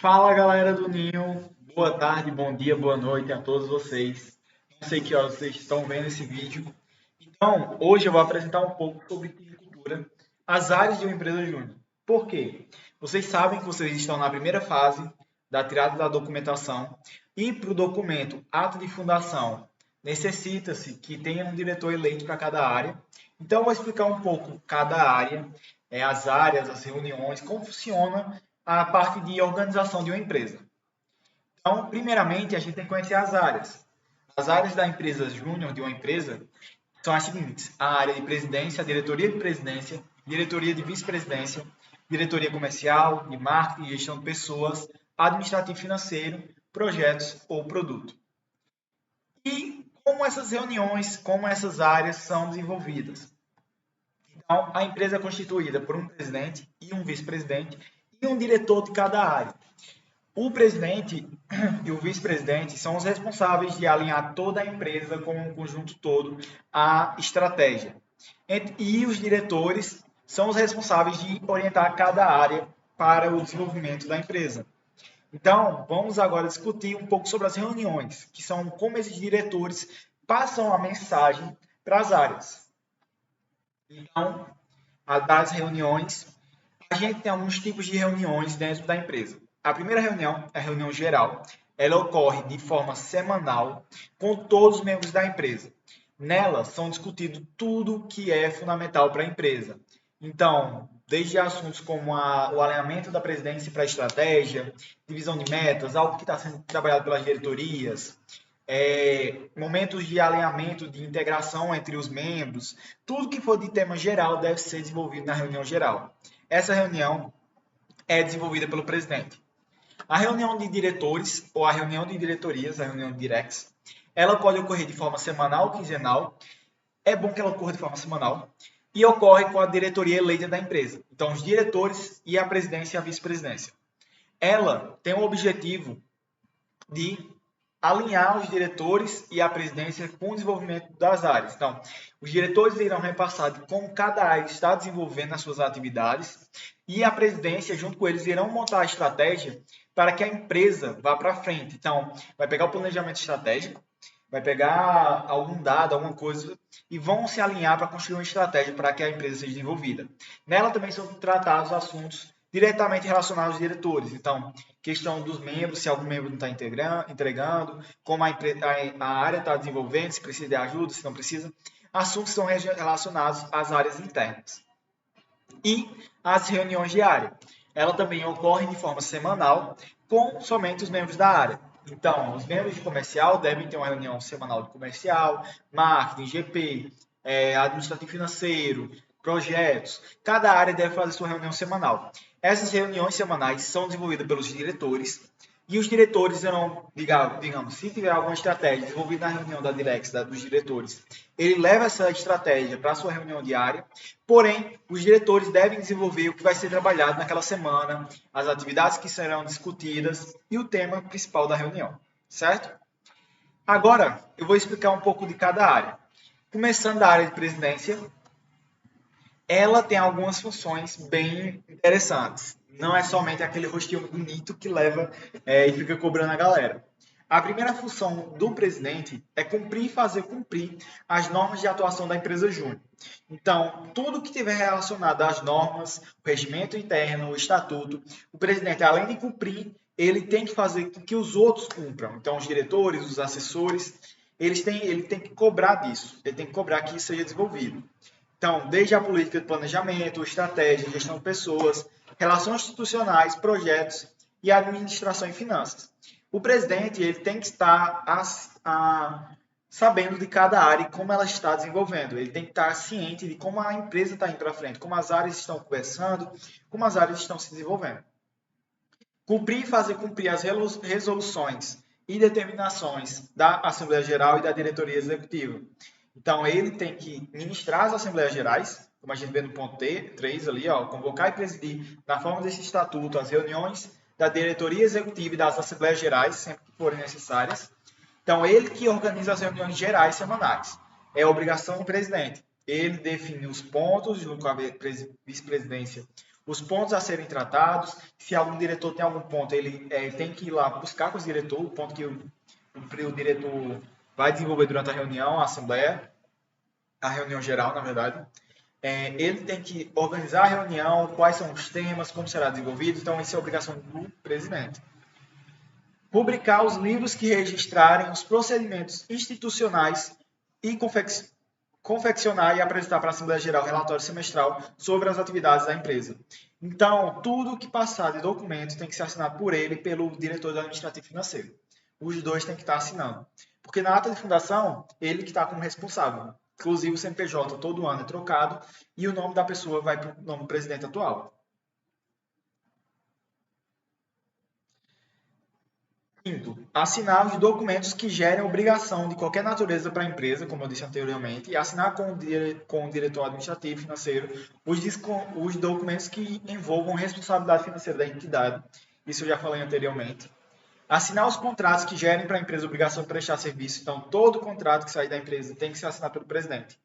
Fala galera do Ninho, boa tarde, bom dia, boa noite a todos vocês. Não sei que horas vocês estão vendo esse vídeo. Então, hoje eu vou apresentar um pouco sobre tinicultura, as áreas de uma empresa júnior. Por quê? Vocês sabem que vocês estão na primeira fase da tirada da documentação e para o documento ato de fundação necessita-se que tenha um diretor eleito para cada área. Então, eu vou explicar um pouco cada área, as áreas, as reuniões, como funciona a parte de organização de uma empresa. Então, primeiramente, a gente tem que conhecer as áreas. As áreas da empresa júnior de uma empresa são as seguintes: a área de presidência, a diretoria de presidência, diretoria de vice-presidência, diretoria comercial, de marketing, gestão de pessoas, administrativo financeiro, projetos ou produto. E como essas reuniões, como essas áreas são desenvolvidas? Então, a empresa é constituída por um presidente e um vice-presidente e um diretor de cada área. O presidente e o vice-presidente são os responsáveis de alinhar toda a empresa com o conjunto todo à estratégia. E os diretores são os responsáveis de orientar cada área para o desenvolvimento da empresa. Então, vamos agora discutir um pouco sobre as reuniões, que são como esses diretores passam a mensagem para as áreas. Então, das reuniões, a gente tem alguns tipos de reuniões dentro da empresa. A primeira reunião é a reunião geral. Ela ocorre de forma semanal com todos os membros da empresa. Nela são discutidos tudo que é fundamental para a empresa. Então, desde assuntos como o alinhamento da presidência para a estratégia, divisão de metas, algo que está sendo trabalhado pelas diretorias, momentos de alinhamento, de integração entre os membros, tudo que for de tema geral deve ser desenvolvido na reunião geral. Essa reunião é desenvolvida pelo presidente. A reunião de diretores ou a reunião de diretorias, a reunião de directs, ela pode ocorrer de forma semanal ou quinzenal. É bom que ela ocorra de forma semanal e ocorre com a diretoria eleita da empresa. Então, os diretores e a presidência e a vice-presidência. Ela tem o objetivo de alinhar os diretores e a presidência com o desenvolvimento das áreas. Então, os diretores irão repassar de como cada área está desenvolvendo as suas atividades e a presidência, junto com eles, irão montar a estratégia para que a empresa vá para frente. Então, vai pegar o planejamento estratégico, vai pegar algum dado, alguma coisa, e vão se alinhar para construir uma estratégia para que a empresa seja desenvolvida. Nela também são tratados assuntos diretamente relacionados aos diretores. Então, questão dos membros, se algum membro não está entregando, como a área está desenvolvendo, se precisa de ajuda, se não precisa. Assuntos que são relacionados às áreas internas. E as reuniões diárias. Ela também ocorre de forma semanal com somente os membros da área. Então, os membros de comercial devem ter uma reunião semanal de comercial, marketing, GP, administrativo financeiro, projetos. Cada área deve fazer sua reunião semanal. Essas reuniões semanais são desenvolvidas pelos diretores e os diretores irão, digamos, se tiver alguma estratégia desenvolvida na reunião da Direx, dos diretores, ele leva essa estratégia para a sua reunião diária, porém, os diretores devem desenvolver o que vai ser trabalhado naquela semana, as atividades que serão discutidas e o tema principal da reunião, certo? Agora, eu vou explicar um pouco de cada área. Começando da área de presidência, ela tem algumas funções bem interessantes. Não é somente aquele rostinho bonito que leva e fica cobrando a galera. A primeira função do presidente é cumprir e fazer cumprir as normas de atuação da empresa júnior. Então, tudo que tiver relacionado às normas, o regimento interno, o estatuto, o presidente, além de cumprir, ele tem que fazer com que os outros cumpram. Então, os diretores, os assessores, ele tem que cobrar disso, ele tem que cobrar que isso seja desenvolvido. Então, desde a política de planejamento, estratégia, gestão de pessoas, relações institucionais, projetos e administração e finanças. O presidente ele tem que estar sabendo de cada área e como ela está desenvolvendo. Ele tem que estar ciente de como a empresa está indo para frente, como as áreas estão conversando, como as áreas estão se desenvolvendo. Cumprir e fazer cumprir as resoluções e determinações da Assembleia Geral e da Diretoria Executiva. Então, ele tem que ministrar as Assembleias Gerais, como a gente vê no ponto 3 ali, ó, convocar e presidir, na forma desse estatuto, as reuniões da Diretoria Executiva e das Assembleias Gerais, sempre que forem necessárias. Então, ele que organiza as reuniões gerais semanais. É obrigação do presidente. Ele define os pontos, junto com a vice-presidência, os pontos a serem tratados. Se algum diretor tem algum ponto, ele tem que ir lá buscar com os diretores o ponto que o diretor vai desenvolver durante a reunião, a assembleia, a reunião geral, na verdade. Ele tem que organizar a reunião, quais são os temas, como será desenvolvido. Então, isso é obrigação do presidente. Publicar os livros que registrarem os procedimentos institucionais e confeccionar e apresentar para a Assembleia Geral relatório semestral sobre as atividades da empresa. Então, tudo que passar de documento tem que ser assinado por ele e pelo diretor do administrativo financeiro. Os dois têm que estar assinando. Porque na ata de fundação, ele que está como responsável. Inclusive, o CNPJ todo ano é trocado e o nome da pessoa vai para o nome do presidente atual. Quinto, assinar os documentos que gerem obrigação de qualquer natureza para a empresa, como eu disse anteriormente, e assinar com o diretor administrativo financeiro os documentos que envolvam responsabilidade financeira da entidade. Isso eu já falei anteriormente. Assinar os contratos que gerem para a empresa obrigação de prestar serviço. Então, todo contrato que sair da empresa tem que ser assinado pelo presidente.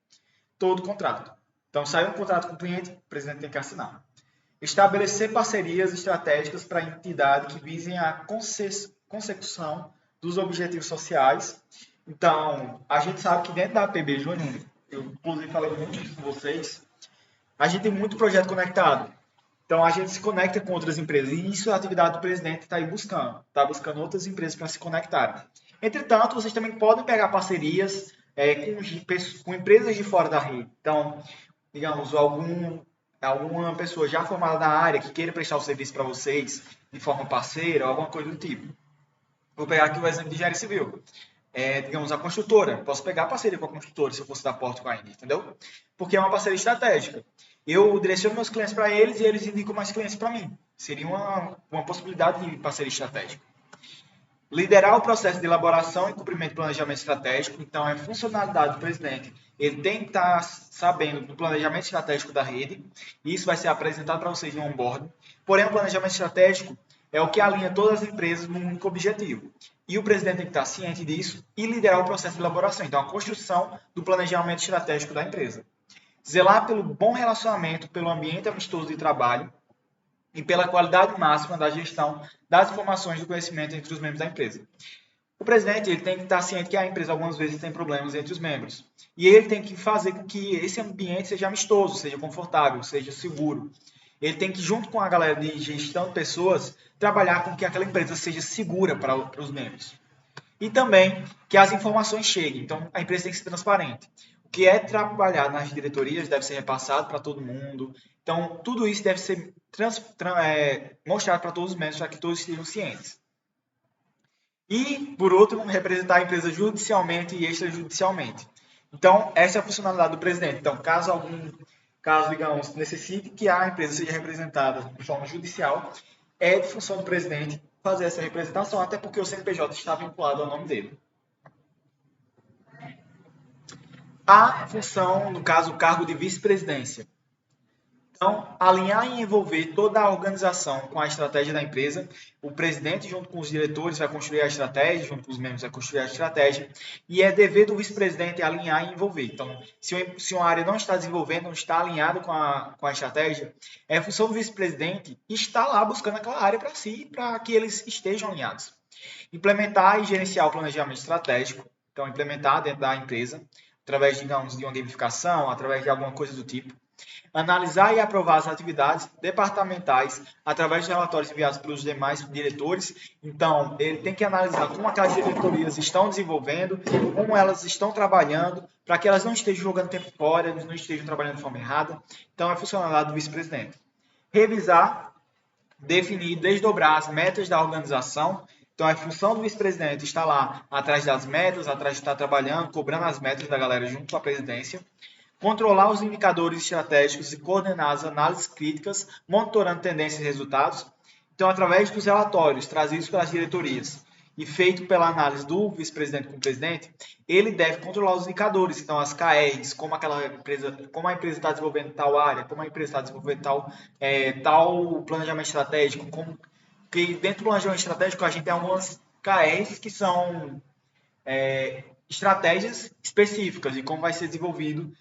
Todo contrato. Então, sai um contrato com o cliente, o presidente tem que assinar. Estabelecer parcerias estratégicas para a entidade que visem a consecução dos objetivos sociais. Então, a gente sabe que dentro da APB Júnior, eu inclusive falei muito isso com vocês, a gente tem muito projeto conectado. Então, a gente se conecta com outras empresas. E isso é a atividade do presidente está aí buscando. Está buscando outras empresas para se conectarem. Entretanto, vocês também podem pegar parcerias com empresas de fora da rede. Então, digamos, alguma pessoa já formada na área que queira prestar o serviço para vocês de forma parceira ou alguma coisa do tipo. Vou pegar aqui o exemplo de engenharia civil. Digamos, a construtora. Posso pegar parceria com a construtora se eu fosse dar porta com a Indy, entendeu? Porque é uma parceria estratégica. Eu direciono meus clientes para eles e eles indicam mais clientes para mim. Seria uma possibilidade de parceria estratégica. Liderar o processo de elaboração e cumprimento do planejamento estratégico. Então, é funcionalidade do presidente. Ele tem que estar sabendo do planejamento estratégico da rede. E isso vai ser apresentado para vocês no onboarding. Porém, o planejamento estratégico é o que alinha todas as empresas num único objetivo. E o presidente tem que estar ciente disso e liderar o processo de elaboração. Então, a construção do planejamento estratégico da empresa. Zelar pelo bom relacionamento, pelo ambiente amistoso de trabalho e pela qualidade máxima da gestão das informações do conhecimento entre os membros da empresa. O presidente ele tem que estar ciente que a empresa algumas vezes tem problemas entre os membros. E ele tem que fazer com que esse ambiente seja amistoso, seja confortável, seja seguro. Ele tem que, junto com a galera de gestão de pessoas, trabalhar com que aquela empresa seja segura para os membros. E também que as informações cheguem. Então, a empresa tem que ser transparente. O que é trabalhado nas diretorias deve ser repassado para todo mundo. Então, tudo isso deve ser mostrado para todos os membros, para que todos estejam cientes. E, por último, representar a empresa judicialmente e extrajudicialmente. Então, essa é a funcionalidade do presidente. Então, caso, digamos, necessite que a empresa seja representada de forma judicial, é de função do presidente fazer essa representação, até porque o CNPJ está vinculado ao nome dele. A função, no caso, o cargo de vice-presidência. Então, alinhar e envolver toda a organização com a estratégia da empresa. O presidente, junto com os diretores, vai construir a estratégia, junto com os membros, vai construir a estratégia. E é dever do vice-presidente alinhar e envolver. Então, se uma área não está desenvolvendo, não está alinhada com a estratégia, é função do vice-presidente estar lá buscando aquela área para si, para que eles estejam alinhados. Implementar e gerenciar o planejamento estratégico. Então, implementar dentro da empresa, através, digamos, de uma gamificação, através de alguma coisa do tipo. Analisar e aprovar as atividades departamentais através de relatórios enviados pelos demais diretores. Então, ele tem que analisar como aquelas diretorias estão desenvolvendo, como elas estão trabalhando, para que elas não estejam jogando tempo fora, não estejam trabalhando de forma errada. Então, é funcionalidade do vice-presidente. Revisar, definir, desdobrar as metas da organização. Então, a função do vice-presidente está lá atrás das metas, atrás de estar trabalhando, cobrando as metas da galera junto com a presidência. Controlar os indicadores estratégicos e coordenar as análises críticas, monitorando tendências e resultados. Então, através dos relatórios trazidos pelas diretorias e feito pela análise do vice-presidente com o presidente, ele deve controlar os indicadores, então as KRs, como a empresa está desenvolvendo tal área, como a empresa está desenvolvendo tal planejamento estratégico, que dentro do planejamento estratégico a gente tem algumas KRs que são estratégias específicas de como vai ser desenvolvido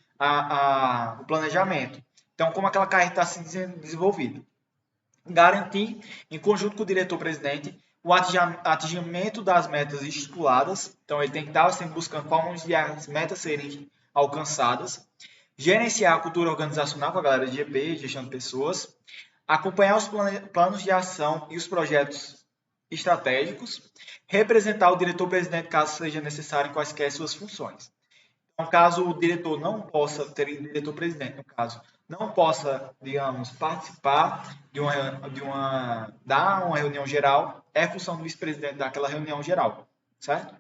o planejamento. Então, como aquela carreira está sendo desenvolvida. garantir, em conjunto com o diretor-presidente, o atingimento das metas estipuladas. Então, ele tem que estar sempre buscando formas de as metas serem alcançadas. Gerenciar a cultura organizacional com a galera de GP, gestão de pessoas. Acompanhar os planos de ação e os projetos estratégicos. Representar o diretor-presidente caso seja necessário em quaisquer suas funções. Então, caso o diretor não possa, diretor-presidente, no caso, não possa, digamos, participar dar uma reunião geral, é função do vice-presidente daquela reunião geral, certo?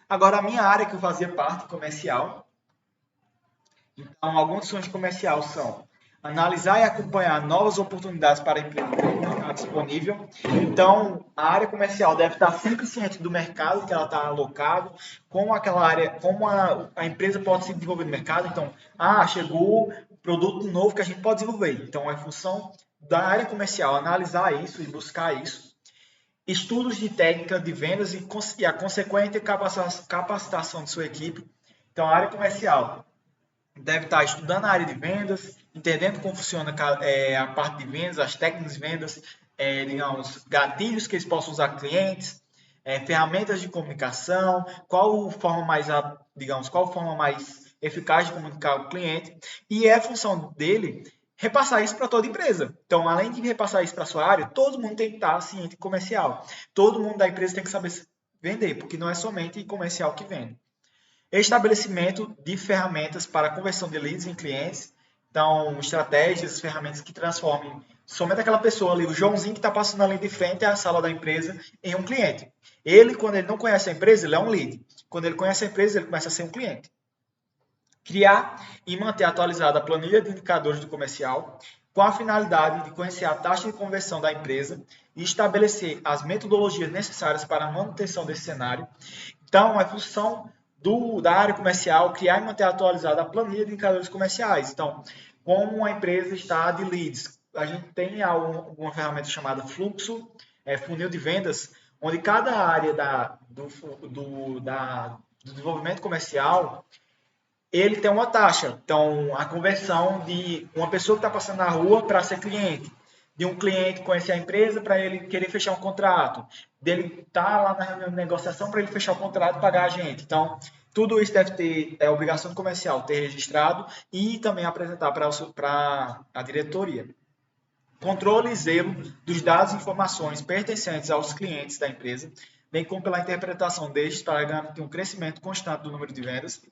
Agora, a minha área que eu fazia parte, comercial, então, algumas funções de comercial são analisar e acompanhar novas oportunidades para a empresa disponível. Então, a área comercial deve estar sempre ciente do mercado que ela está alocado, como aquela área, como a empresa pode se desenvolver no mercado. Então, chegou produto novo que a gente pode desenvolver. Então, é função da área comercial analisar isso e buscar isso. Estudos de técnica de vendas e a consequente capacitação de sua equipe. Então, a área comercial deve estar estudando a área de vendas, entendendo como funciona a parte de vendas, as técnicas de vendas, digamos, gatilhos que eles possam usar com clientes, ferramentas de comunicação, qual forma mais eficaz de comunicar com o cliente, e é função dele repassar isso para toda a empresa. Então, além de repassar isso para a sua área, todo mundo tem que estar ciente comercial. Todo mundo da empresa tem que saber vender, porque não é somente comercial que vende. Estabelecimento de ferramentas para conversão de leads em clientes. Então, estratégias, ferramentas que transformem somente aquela pessoa ali, o Joãozinho que está passando ali de frente à sala da empresa, em um cliente. Ele, quando ele não conhece a empresa, ele é um lead. Quando ele conhece a empresa, ele começa a ser um cliente. Criar e manter atualizada a planilha de indicadores do comercial, com a finalidade de conhecer a taxa de conversão da empresa e estabelecer as metodologias necessárias para a manutenção desse cenário. Então, é função da área comercial criar e manter atualizada a planilha de indicadores comerciais. Então, como a empresa está de leads, a gente tem uma ferramenta chamada fluxo, funil de vendas, onde cada área do desenvolvimento comercial ele tem uma taxa. Então, a conversão de uma pessoa que está passando na rua para ser cliente, de um cliente conhecer a empresa para ele querer fechar um contrato, dele estar lá na negociação para ele fechar o contrato e pagar a gente. Então, tudo isso deve ter obrigação do comercial ter registrado e também apresentar para a diretoria. Controle e zelo dos dados e informações pertencentes aos clientes da empresa, bem como pela interpretação destes para garantir um crescimento constante do número de vendas.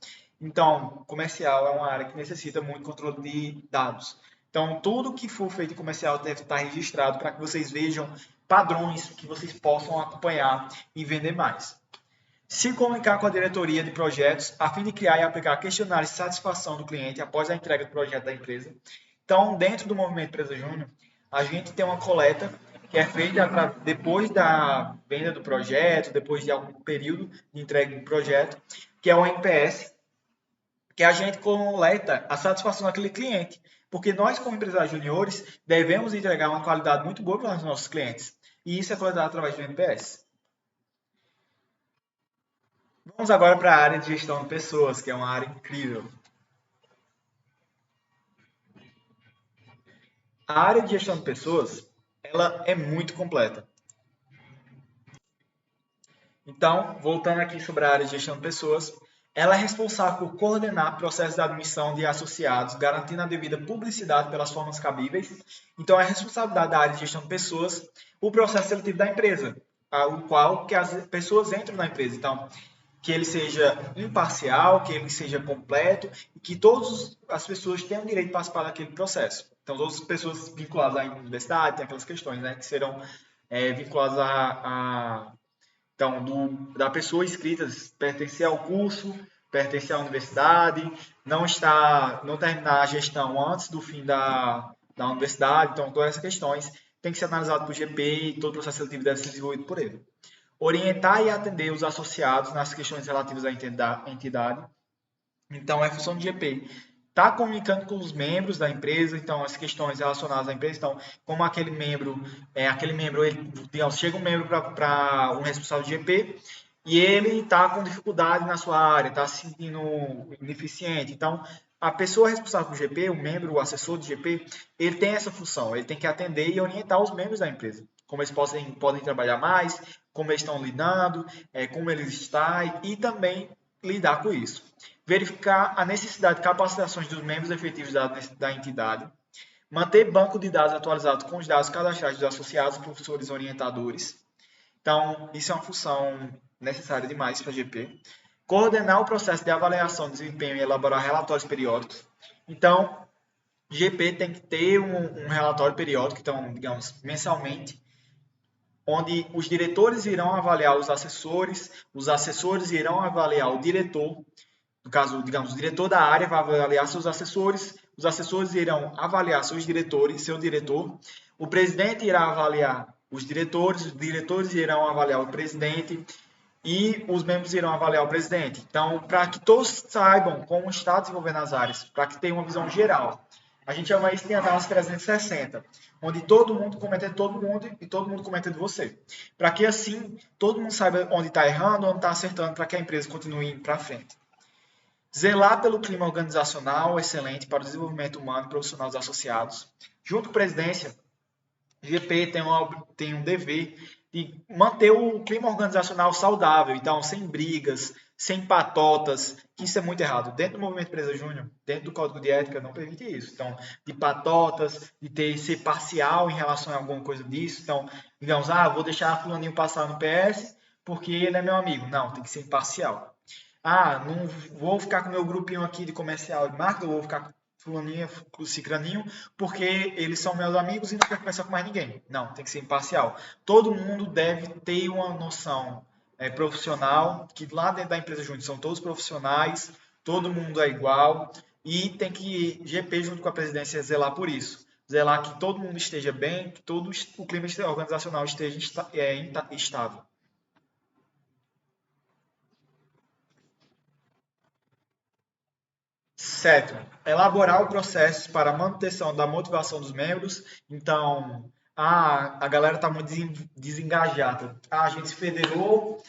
Então, comercial é uma área que necessita muito controle de dados. Então, tudo que for feito em comercial deve estar registrado para que vocês vejam padrões que vocês possam acompanhar e vender mais. Se comunicar com a diretoria de projetos a fim de criar e aplicar questionários de satisfação do cliente após a entrega do projeto da empresa. Então, dentro do Movimento Empresa Júnior, a gente tem uma coleta que é feita depois da venda do projeto, depois de algum período de entrega do projeto, que é o NPS, que a gente coleta a satisfação daquele cliente. Porque nós, como empresários juniores, devemos entregar uma qualidade muito boa para os nossos clientes. E isso é coletado através do NPS. Vamos agora para a área de gestão de pessoas, que é uma área incrível. A área de gestão de pessoas, ela é muito completa. Então, voltando aqui sobre a área de gestão de pessoas, ela é responsável por coordenar processos de admissão de associados, garantindo a devida publicidade pelas formas cabíveis. Então, é responsabilidade da área de gestão de pessoas o processo seletivo da empresa, o qual que as pessoas entram na empresa. Então, que ele seja imparcial, que ele seja completo e que todas as pessoas tenham direito de participar daquele processo. Então, todas as pessoas vinculadas à universidade, tem aquelas questões, né, que serão vinculadas então, da pessoa inscrita pertencer ao curso, pertencer à universidade, não terminar a gestão antes do fim da universidade. Então, todas essas questões têm que ser analisadas por GP e todo o processo seletivo deve ser desenvolvido por ele. Orientar e atender os associados nas questões relativas à entidade. Então, é função do GP. Está comunicando com os membros da empresa, então as questões relacionadas à empresa, então como aquele membro, digamos, chega um membro para um responsável de GP e ele está com dificuldade na sua área, está se sentindo ineficiente, então a pessoa responsável por GP, o membro, o assessor de GP, ele tem essa função, ele tem que atender e orientar os membros da empresa. Como eles podem trabalhar mais, como eles estão lidando, como eles estão e também lidar com isso. Verificar a necessidade de capacitações dos membros efetivos da entidade. Manter banco de dados atualizado com os dados cadastrais dos associados, professores e orientadores. Então, isso é uma função necessária demais para a GP. Coordenar o processo de avaliação de desempenho e elaborar relatórios periódicos. Então, GP tem que ter um relatório periódico, então, digamos, mensalmente, onde os diretores irão avaliar os assessores irão avaliar o diretor, no caso, digamos, o diretor da área vai avaliar seus assessores, os assessores irão avaliar seus diretores, seu diretor, o presidente irá avaliar os diretores irão avaliar o presidente e os membros irão avaliar o presidente. Então, para que todos saibam como está desenvolvendo as áreas, para que tenham uma visão geral. A gente chama isso de análise 360, onde todo mundo comenta de todo mundo e todo mundo comenta de você. Para que assim, todo mundo saiba onde está errando, onde está acertando, para que a empresa continue indo para frente. Zelar pelo clima organizacional excelente para o desenvolvimento humano e profissional dos associados. Junto com a presidência, o GP tem um dever de manter o clima organizacional saudável, então sem brigas, sem patotas, que isso é muito errado. Dentro do Movimento Empresa Júnior, dentro do Código de Ética, não permite isso. Então, de patotas, de ser parcial em relação a alguma coisa disso. Então, digamos, vou deixar fulaninho passar no PS porque ele é meu amigo. Não, tem que ser imparcial. Não vou ficar com meu grupinho aqui de comercial de marketing, eu vou ficar com fulaninho, com cicraninho, porque eles são meus amigos e não quero conversar com mais ninguém. Não, tem que ser imparcial. Todo mundo deve ter uma noção profissional, que lá dentro da empresa junto são todos profissionais, todo mundo é igual, e tem que GP junto com a presidência zelar por isso. Zelar que todo mundo esteja bem, que todo o clima organizacional esteja estável. Certo. Elaborar o processo para a manutenção da motivação dos membros. Então, a galera está muito desengajada. A gente se federou,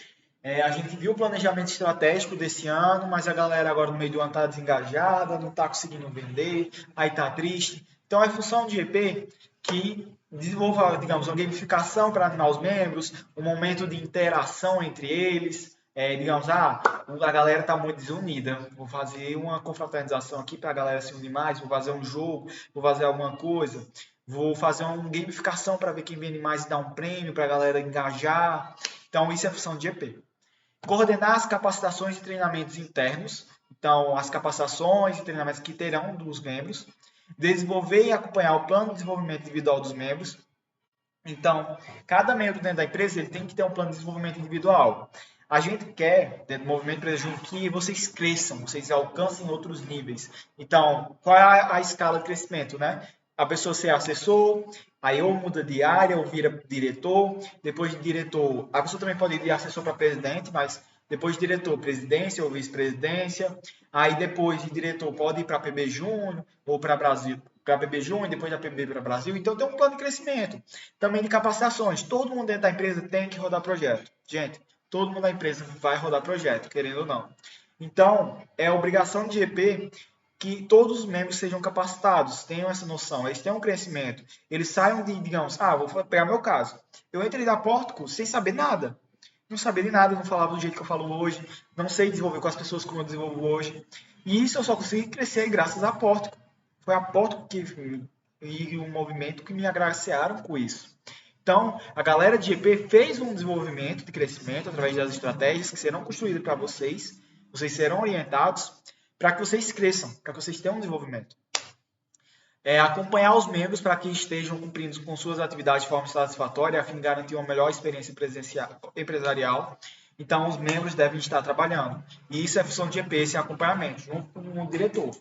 a gente viu o planejamento estratégico desse ano, mas a galera agora no meio do ano está desengajada, não está conseguindo vender, aí está triste. Então, é função de GP que desenvolva, digamos, uma gamificação para animar os membros, um momento de interação entre eles, digamos, a galera está muito desunida, vou fazer uma confraternização aqui para a galera se unir mais, vou fazer um jogo, vou fazer alguma coisa, vou fazer uma gamificação para ver quem vende mais e dar um prêmio para a galera engajar. Então, isso é função de GP. Coordenar as capacitações e treinamentos internos, então, as capacitações e treinamentos que terão dos membros. Desenvolver e acompanhar o plano de desenvolvimento individual dos membros. Então, cada membro dentro da empresa ele tem que ter um plano de desenvolvimento individual. A gente quer, dentro do Movimento Empresa Júnior, que vocês cresçam, vocês alcancem outros níveis. Então, qual é a escala de crescimento, né? A pessoa ser assessor, aí ou muda de área, ou vira diretor. Depois de diretor, a pessoa também pode ir de assessor para presidente, mas depois de diretor, presidência ou vice-presidência. Aí depois de diretor, pode ir para PB Júnior ou para Brasil, para PB Júnior, depois da PB para Brasil. Então, tem um plano de crescimento. Também de capacitações. Todo mundo dentro da empresa tem que rodar projeto. Gente, todo mundo da empresa vai rodar projeto, querendo ou não. Então, é obrigação de GP que todos os membros sejam capacitados, tenham essa noção, eles tenham um crescimento, eles saiam de, digamos, vou pegar meu caso. Eu entrei da Pórtico sem saber nada. Não sabia de nada, não falava do jeito que eu falo hoje, não sei desenvolver com as pessoas como eu desenvolvo hoje. E isso eu só consegui crescer graças à Pórtico. Foi a Pórtico e o movimento que me agraciaram com isso. Então, a galera de GP fez um desenvolvimento de crescimento através das estratégias que serão construídas para vocês. Vocês serão orientados para que vocês cresçam, para que vocês tenham um desenvolvimento. Acompanhar os membros para que estejam cumprindo com suas atividades de forma satisfatória, a fim de garantir uma melhor experiência empresarial. Então, os membros devem estar trabalhando. E isso é função de GP, esse acompanhamento, junto com o diretor.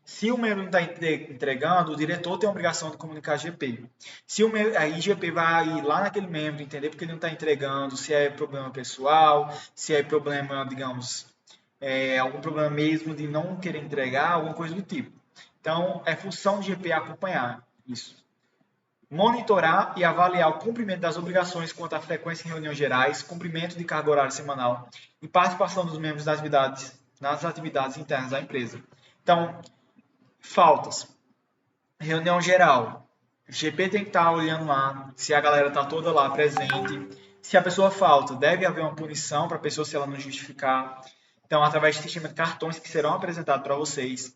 Se o membro não está entregando, o diretor tem a obrigação de comunicar a GP. Se o membro, aí GP vai ir lá naquele membro, entender porque ele não está entregando, se é problema pessoal, se é problema, digamos, algum problema mesmo de não querer entregar, alguma coisa do tipo. Então, é função de GP acompanhar isso. Monitorar e avaliar o cumprimento das obrigações quanto à frequência em reuniões gerais, cumprimento de carga horária semanal e participação dos membros nas atividades internas da empresa. Então, Faltas. Reunião geral. O GP tem que estar olhando lá se a galera está toda lá presente. Se a pessoa falta, deve haver uma punição para a pessoa se ela não justificar. Então, através do sistema de cartões que serão apresentados para vocês.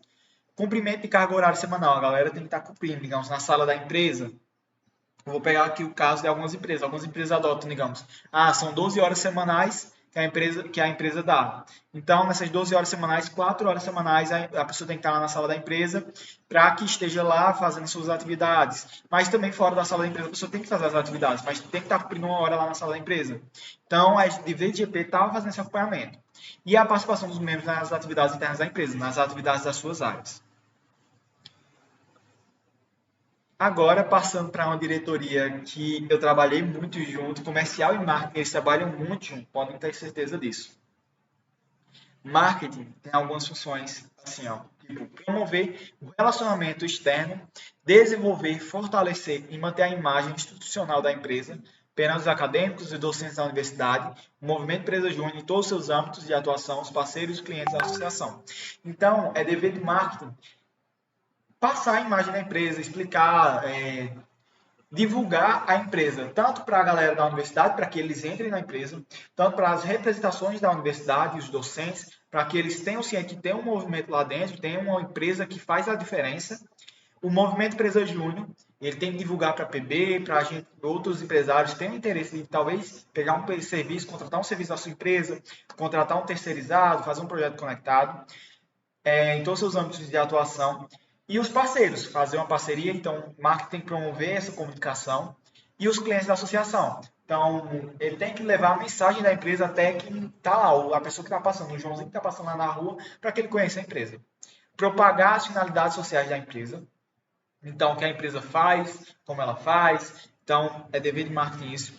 Cumprimento de carga horária semanal. A galera tem que estar cumprindo, digamos, na sala da empresa. Eu vou pegar aqui o caso de algumas empresas. Algumas empresas adotam, digamos, são 12 horas semanais que a empresa dá. Então, nessas 12 horas semanais, 4 horas semanais, a pessoa tem que estar lá na sala da empresa para que esteja lá fazendo suas atividades. Mas também fora da sala da empresa, a pessoa tem que fazer as atividades, mas tem que estar cumprindo uma hora lá na sala da empresa. Então, a DVGP estava fazendo esse acompanhamento. E a participação dos membros nas atividades internas da empresa, nas atividades das suas áreas. Agora, passando para uma diretoria que eu trabalhei muito junto, comercial e marketing, eles trabalham muito junto, podem ter certeza disso. Marketing tem algumas funções, assim, ó, tipo, promover o relacionamento externo, desenvolver, fortalecer e manter a imagem institucional da empresa perante os acadêmicos e docentes da universidade, o movimento Empresa Júnior em todos os seus âmbitos de atuação, os parceiros e os clientes da associação. Então, é dever de marketing passar a imagem da empresa, explicar, divulgar a empresa, tanto para a galera da universidade, para que eles entrem na empresa, tanto para as representações da universidade, os docentes, para que eles tenham ciência que tem um movimento lá dentro, tem uma empresa que faz a diferença. O movimento Empresa Júnior, ele tem que divulgar para a PB, para a gente, outros empresários têm interesse de talvez pegar um serviço, contratar um serviço da sua empresa, contratar um terceirizado, fazer um projeto conectado, em todos os seus âmbitos de atuação. E os parceiros, fazer uma parceria, então o marketing tem que promover essa comunicação. E os clientes da associação. Então, ele tem que levar a mensagem da empresa até quem está lá, a pessoa que está passando, o Joãozinho que está passando lá na rua, para que ele conheça a empresa. Propagar as finalidades sociais da empresa. Então, o que a empresa faz, como ela faz. Então, é dever de marketing isso.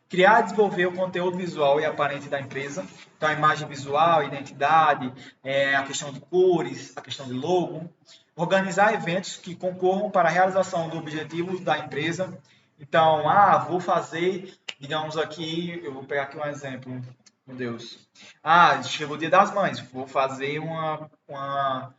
Criar e desenvolver o conteúdo visual e aparente da empresa. Então, a imagem visual, a identidade, a questão de cores, a questão de logo. Organizar eventos que concorram para a realização do objetivo da empresa. Então, vou fazer, digamos aqui, eu vou pegar aqui um exemplo, meu Deus. Chegou o Dia das Mães, vou fazer uma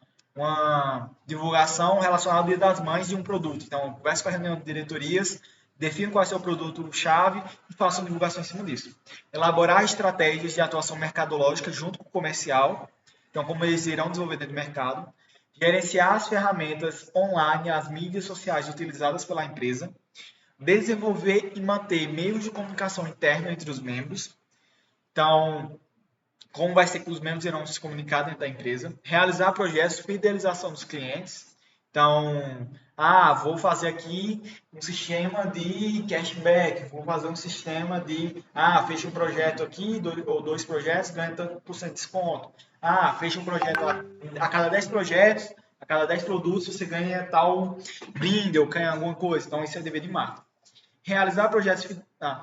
divulgação relacionada ao Dia das Mães de um produto. Então, converse com a reunião de diretorias, defina qual é o seu produto-chave e faça uma divulgação em cima disso. Elaborar estratégias de atuação mercadológica junto com o comercial. Então, como eles irão desenvolver dentro do mercado. Gerenciar as ferramentas online, as mídias sociais utilizadas pela empresa. Desenvolver e manter meios de comunicação interno entre os membros. Então, como vai ser que os membros irão se comunicar dentro da empresa. Realizar projetos de fidelização dos clientes. Então, vou fazer aqui um sistema de cashback, vou fazer um sistema de, fecha um projeto aqui, ou 2 projetos, ganha tanto por cento de desconto. Fecha um projeto a cada 10 projetos, a cada 10 produtos você ganha tal brinde ou ganha alguma coisa. Então, isso é dever de marketing.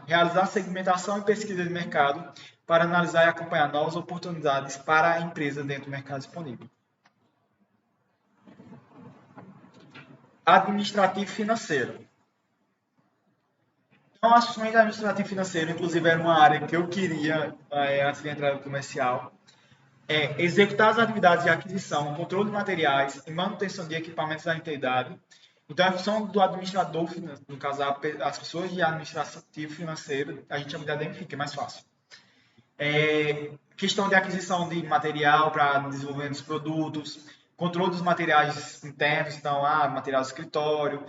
Realizar segmentação e pesquisa de mercado para analisar e acompanhar novas oportunidades para a empresa dentro do mercado disponível. Administrativo financeiro. Então, ações administrativo financeiro, inclusive, era uma área que eu queria, antes de entrar no comercial, executar as atividades de aquisição, controle de materiais e manutenção de equipamentos da entidade. Então, a função do administrador, no caso, as pessoas de administrativo financeiro, a gente chama de ADM, fica mais fácil. Questão de aquisição de material para desenvolvimento dos produtos, controle dos materiais internos, então, material do escritório,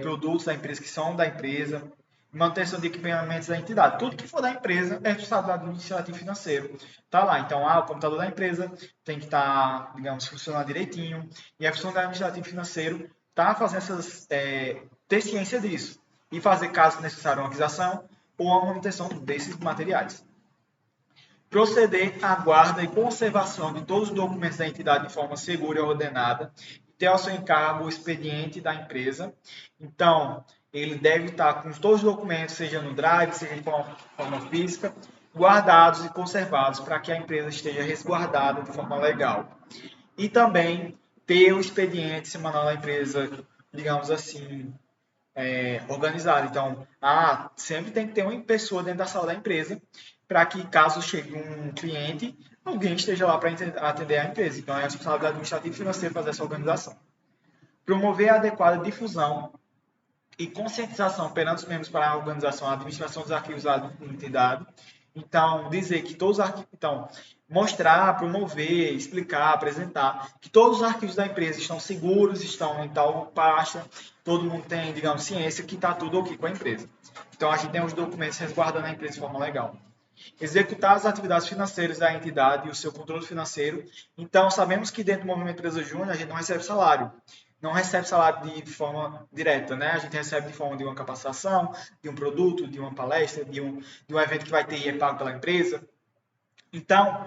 produtos da empresa que são da empresa, manutenção de equipamentos da entidade. Tudo que for da empresa é responsabilidade do administrativo financeiro. Tá lá. Então, o computador da empresa tem que estar, digamos, funcionando direitinho. E a função do administrativo financeiro tá fazendo ter ciência disso. E fazer, caso necessário, uma aquisição ou a manutenção desses materiais. Proceder à guarda e conservação de todos os documentos da entidade de forma segura e ordenada. Ter ao seu encargo o expediente da empresa. Então, ele deve estar com todos os documentos, seja no Drive, seja de forma física, guardados e conservados para que a empresa esteja resguardada de forma legal. E também ter o expediente semanal da empresa, digamos assim, organizado. Então, sempre tem que ter uma pessoa dentro da sala da empresa para que, caso chegue um cliente, alguém esteja lá para atender a empresa. Então, é a responsabilidade administrativa e financeira fazer essa organização. promover a adequada difusão e conscientização perante os membros para a organização e administração dos arquivos da entidade. Então, dizer que todos os arquivos. Então, mostrar, promover, explicar, apresentar que todos os arquivos da empresa estão seguros, estão em tal pasta, todo mundo tem, digamos, ciência que está tudo ok com a empresa. Então, a gente tem os documentos resguardando a empresa de forma legal. Executar as atividades financeiras da entidade e o seu controle financeiro. Então, sabemos que dentro do movimento Empresa Júnior, a gente não recebe salário. Não recebe salário de forma direta, né? A gente recebe de forma de uma capacitação, de um produto, de uma palestra, de um evento que vai ter e é pago pela empresa. Então,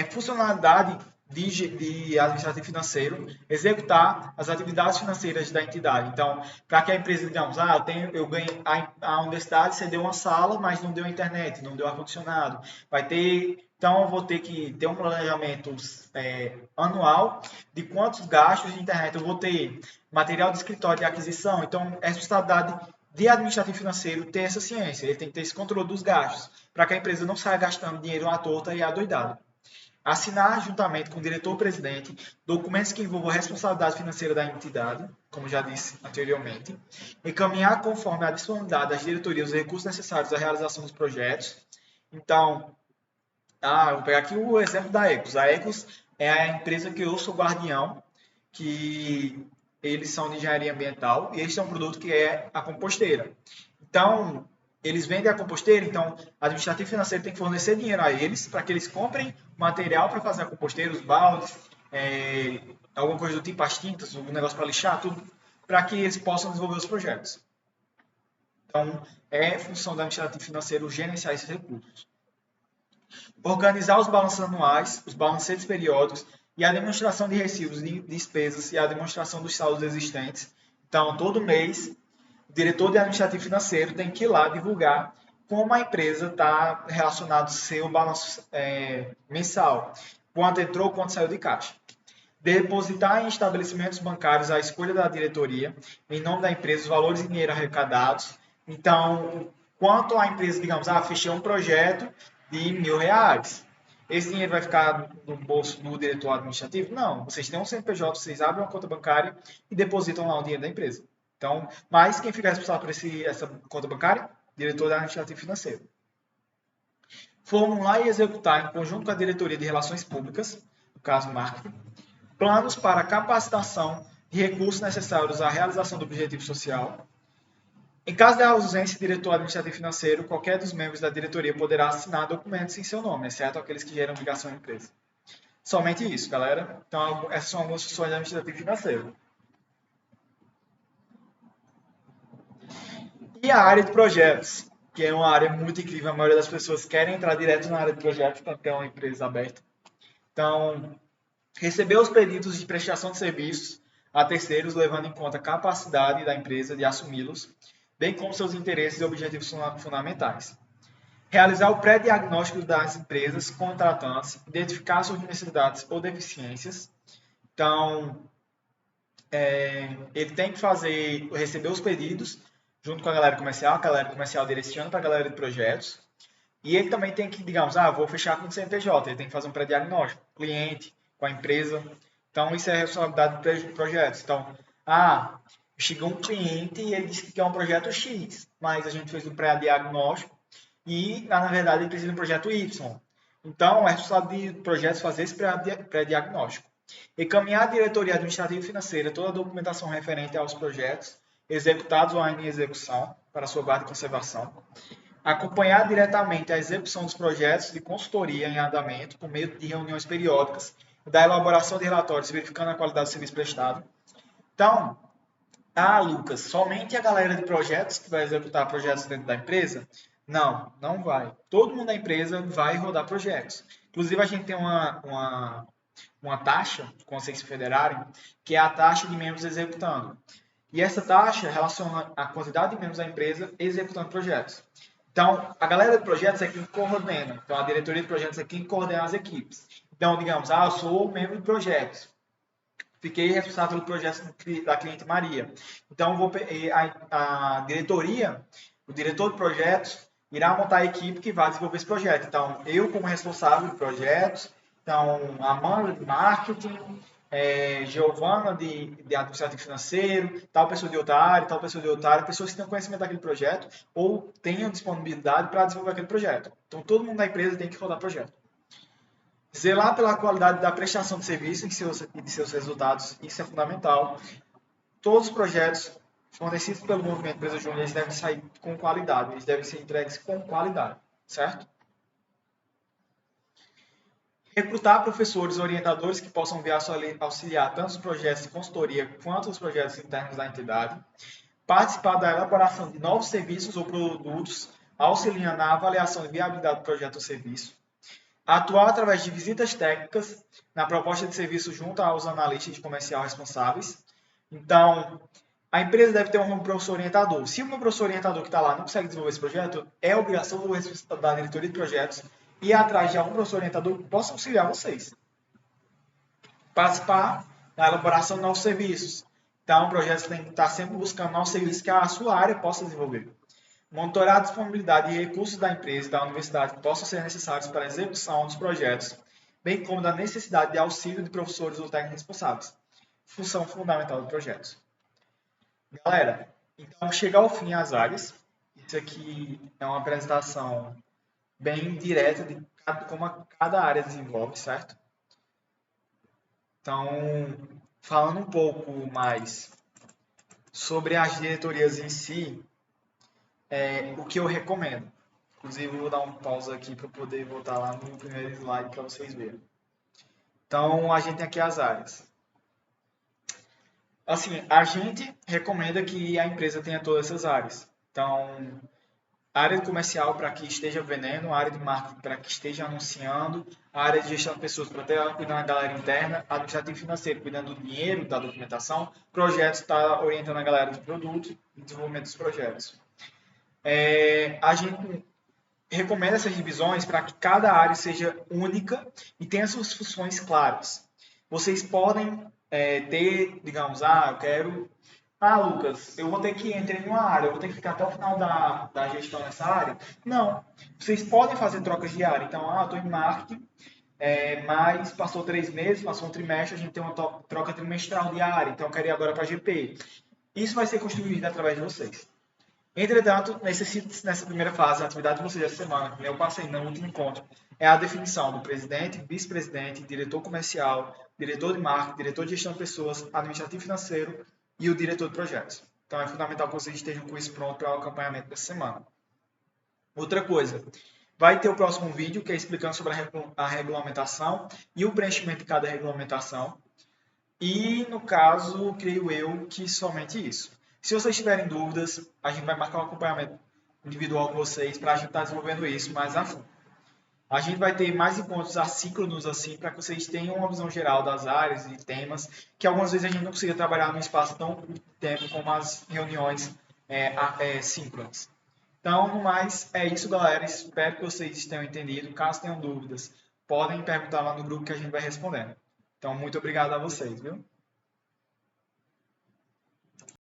funcionalidade de administrativo financeiro, executar as atividades financeiras da entidade. Então, para que a empresa, digamos, eu ganhei, a universidade cedeu uma sala, mas não deu internet, não deu ar-condicionado. Vai ter, então eu vou ter que ter um planejamento anual de quantos gastos de internet eu vou ter, material de escritório de aquisição. Então, é responsabilidade de administrativo financeiro ter essa ciência, ele tem que ter esse controle dos gastos, para que a empresa não saia gastando dinheiro à torta e adoidado. Assinar, juntamente com o diretor-presidente, documentos que envolvam a responsabilidade financeira da entidade, como já disse anteriormente, encaminhar conforme a disponibilidade das diretorias os recursos necessários à realização dos projetos. Então, vou pegar aqui o exemplo da Ecos. A Ecos é a empresa que eu sou guardião, que eles são de engenharia ambiental, e este é um produto que é a composteira. Então, eles vendem a composteira, então, o administrativo financeiro tem que fornecer dinheiro a eles para que eles comprem material para fazer a composteira, os baldes, alguma coisa do tipo, as tintas, algum negócio para lixar, tudo, para que eles possam desenvolver os projetos. Então, é função do administrativo financeiro gerenciar esses recursos. Organizar os balanços anuais, os balancetes periódicos e a demonstração de recibos de despesas e a demonstração dos saldos existentes. Então, todo mês, o diretor de administrativo financeiro tem que ir lá divulgar como a empresa está relacionado ao seu balanço mensal, quanto entrou, quanto saiu de caixa. Depositar em estabelecimentos bancários a escolha da diretoria, em nome da empresa, os valores de dinheiro arrecadados. Então, quanto a empresa, digamos, fechei um projeto de R$1.000. Esse dinheiro vai ficar no bolso do diretor administrativo? Não. Vocês têm um CNPJ, vocês abrem uma conta bancária e depositam lá o dinheiro da empresa. Então, mas quem fica responsável por essa conta bancária? Diretor administrativo financeiro. Formular e executar, em conjunto com a diretoria de relações públicas, no caso marketing, planos para capacitação de recursos necessários à realização do objetivo social. Em caso de ausência de diretor administrativo financeiro, qualquer dos membros da diretoria poderá assinar documentos em seu nome, exceto aqueles que geram obrigação à empresa. Somente isso, galera. Então, essas são algumas funções de administrativo financeiro. E a área de projetos, que é uma área muito incrível. A maioria das pessoas querem entrar direto na área de projetos para ter uma empresa aberta. Então, receber os pedidos de prestação de serviços a terceiros, levando em conta a capacidade da empresa de assumi-los, bem como seus interesses e objetivos fundamentais. Realizar o pré-diagnóstico das empresas contratantes, identificar suas necessidades ou deficiências. Então, ele tem que receber os pedidos junto com a galera comercial direciona para a galera de projetos. E ele também tem que, digamos, vou fechar com o CNPJ, ele tem que fazer um pré-diagnóstico, cliente, com a empresa. Então, isso é responsabilidade de projetos. Então, chegou um cliente e ele disse que quer um projeto X, mas a gente fez um pré-diagnóstico e, na verdade, ele precisa de um projeto Y. Então, é responsabilidade de projetos fazer esse pré-diagnóstico. Encaminhar a diretoria administrativa e financeira toda a documentação referente aos projetos executados ou ainda em execução para sua guarda e conservação. Acompanhar diretamente a execução dos projetos de consultoria em andamento por meio de reuniões periódicas e da elaboração de relatórios verificando a qualidade do serviço prestado. Então, Lucas, somente a galera de projetos que vai executar projetos dentro da empresa? Não, não vai. Todo mundo da empresa vai rodar projetos. Inclusive, a gente tem uma taxa, com vocês se federarem, que é a taxa de membros executando. E essa taxa relaciona a quantidade de membros da empresa executando projetos. Então, a galera de projetos é quem coordena. Então, a diretoria de projetos é quem coordena as equipes. Então, digamos, eu sou membro de projetos. Fiquei responsável pelo projeto da cliente Maria. Então, a diretoria, o diretor de projetos, irá montar a equipe que vai desenvolver esse projeto. Então, eu como responsável de projetos, então, a Amanda de marketing, Giovana de administrativo financeiro, tal pessoa de outra área, tal pessoa de outra área, pessoas que tenham conhecimento daquele projeto ou tenham disponibilidade para desenvolver aquele projeto. Então, todo mundo da empresa tem que rodar projeto. Zelar pela qualidade da prestação de serviço e de seus resultados, isso é fundamental. Todos os projetos fornecidos pelo movimento Empresa Júnior, eles devem sair com qualidade, eles devem ser entregues com qualidade, certo? Recrutar professores orientadores que possam vir auxiliar tanto os projetos de consultoria quanto os projetos internos da entidade. Participar da elaboração de novos serviços ou produtos, auxiliando na avaliação de viabilidade do projeto ou serviço. Atuar através de visitas técnicas na proposta de serviço junto aos analistas de comercial responsáveis. Então, a empresa deve ter um professor orientador. Se o meu professor orientador que está lá não consegue desenvolver esse projeto, é obrigação da diretoria de projetos ir atrás de algum professor orientador que possa auxiliar vocês. Participar da elaboração de novos serviços. Então, o projeto tem que estar sempre buscando novos serviços que a sua área possa desenvolver. Monitorar a disponibilidade e recursos da empresa e da universidade que possam ser necessários para a execução dos projetos, bem como da necessidade de auxílio de professores ou técnicos responsáveis. Função fundamental do projeto. Galera, então chega ao fim as áreas. Isso aqui é uma apresentação bem direta de como cada área desenvolve, certo? Então, falando um pouco mais sobre as diretorias em si, o que eu recomendo. Inclusive, eu vou dar um pausa aqui para poder voltar lá no primeiro slide para vocês verem. Então, a gente tem aqui as áreas. Assim, a gente recomenda que a empresa tenha todas essas áreas. Então, área comercial para que esteja vendendo, área de marketing para que esteja anunciando, área de gestão de pessoas para estar cuidando da galera interna, administrativo financeiro cuidando do dinheiro, da documentação, projetos está orientando a galera de produto e desenvolvimento dos projetos. A gente recomenda essas divisões para que cada área seja única e tenha suas funções claras. Vocês podem ter, digamos, eu quero... Lucas, eu vou ter que entrar em uma área, eu vou ter que ficar até o final da gestão nessa área? Não. Vocês podem fazer trocas de área. Então, eu estou em marketing, mas passou 3 meses, passou um trimestre, a gente tem uma troca trimestral de área, então eu quero ir agora para GP. Isso vai ser construído através de vocês. Entretanto, nessa primeira fase, a atividade de vocês essa semana, que eu passei no último encontro, é a definição do presidente, vice-presidente, diretor comercial, diretor de marketing, diretor de gestão de pessoas, administrativo financeiro e o diretor de projetos. Então, é fundamental que vocês estejam com isso pronto para o acompanhamento dessa semana. Outra coisa, vai ter o próximo vídeo, que é explicando sobre a regulamentação e o preenchimento de cada regulamentação. E, no caso, creio eu que somente isso. Se vocês tiverem dúvidas, a gente vai marcar um acompanhamento individual com vocês para a gente estar desenvolvendo isso mais a fundo. A gente vai ter mais encontros assíncronos assim, para que vocês tenham uma visão geral das áreas e temas, que algumas vezes a gente não consiga trabalhar num espaço tão curto de tempo como as reuniões síncronas. Então, no mais, é isso, galera. Espero que vocês tenham entendido. Caso tenham dúvidas, podem perguntar lá no grupo que a gente vai respondendo. Então, muito obrigado a vocês, viu?